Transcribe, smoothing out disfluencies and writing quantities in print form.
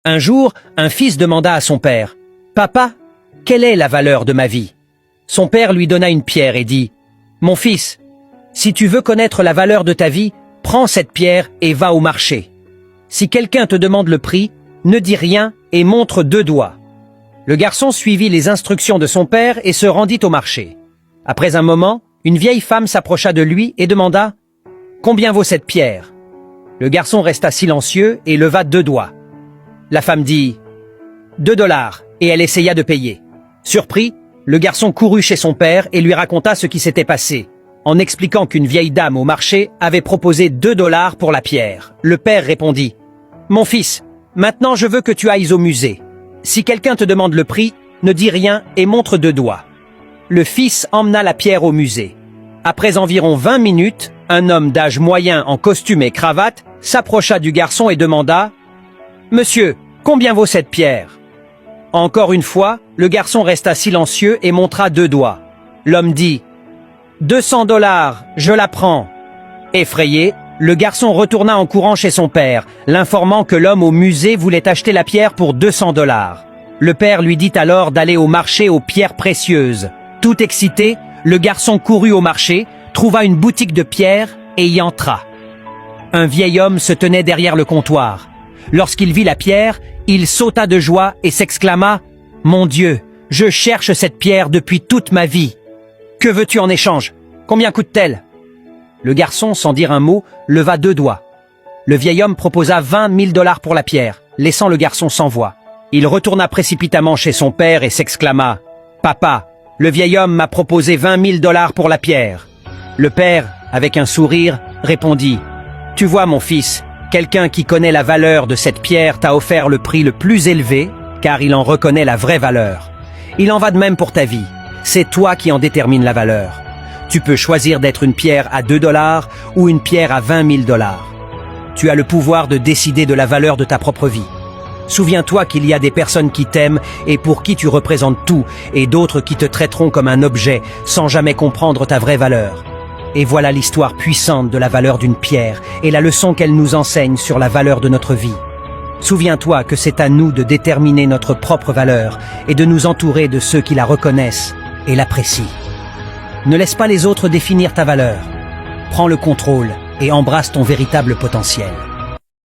Un jour, un fils demanda à son père, « Papa, quelle est la valeur de ma vie ?» Son père lui donna une pierre et dit, « Mon fils, si tu veux connaître la valeur de ta vie, prends cette pierre et va au marché. Si quelqu'un te demande le prix, ne dis rien et montre 2 doigts. » Le garçon suivit les instructions de son père et se rendit au marché. Après un moment, une vieille femme s'approcha de lui et demanda « Combien vaut cette pierre ?» Le garçon resta silencieux et leva 2 doigts. La femme dit « 2 dollars » et elle essaya de payer. Surpris, le garçon courut chez son père et lui raconta ce qui s'était passé, en expliquant qu'une vieille dame au marché avait proposé 2 dollars pour la pierre. Le père répondit « Mon fils, maintenant je veux que tu ailles au musée. Si quelqu'un te demande le prix, ne dis rien et montre 2 doigts. » Le fils emmena la pierre au musée. Après environ 20 minutes, un homme d'âge moyen en costume et cravate s'approcha du garçon et demanda « Monsieur, combien vaut cette pierre ?» Encore une fois, le garçon resta silencieux et montra 2 doigts. L'homme dit « 200 dollars, je la prends. » Effrayé, le garçon retourna en courant chez son père, l'informant que l'homme au musée voulait acheter la pierre pour 200 dollars. Le père lui dit alors d'aller au marché aux pierres précieuses. Tout excité, le garçon courut au marché, trouva une boutique de pierres et y entra. Un vieil homme se tenait derrière le comptoir. Lorsqu'il vit la pierre, il sauta de joie et s'exclama « Mon Dieu, je cherche cette pierre depuis toute ma vie. Que veux-tu en échange? Combien coûte-t-elle » Le garçon, sans dire un mot, leva 2 doigts. Le vieil homme proposa 20 000 dollars pour la pierre, laissant le garçon sans voix. Il retourna précipitamment chez son père et s'exclama « Papa, le vieil homme m'a proposé 20 000 dollars pour la pierre. » Le père, avec un sourire, répondit « Tu vois mon fils, quelqu'un qui connaît la valeur de cette pierre t'a offert le prix le plus élevé, car il en reconnaît la vraie valeur. Il en va de même pour ta vie. C'est toi qui en détermine la valeur. Tu peux choisir d'être une pierre à 2 dollars ou une pierre à 20 000 dollars. Tu as le pouvoir de décider de la valeur de ta propre vie. Souviens-toi qu'il y a des personnes qui t'aiment et pour qui tu représentes tout, et d'autres qui te traiteront comme un objet sans jamais comprendre ta vraie valeur. Et voilà l'histoire puissante de la valeur d'une pierre et la leçon qu'elle nous enseigne sur la valeur de notre vie. Souviens-toi que c'est à nous de déterminer notre propre valeur et de nous entourer de ceux qui la reconnaissent et l'apprécient. Ne laisse pas les autres définir ta valeur. Prends le contrôle et embrasse ton véritable potentiel.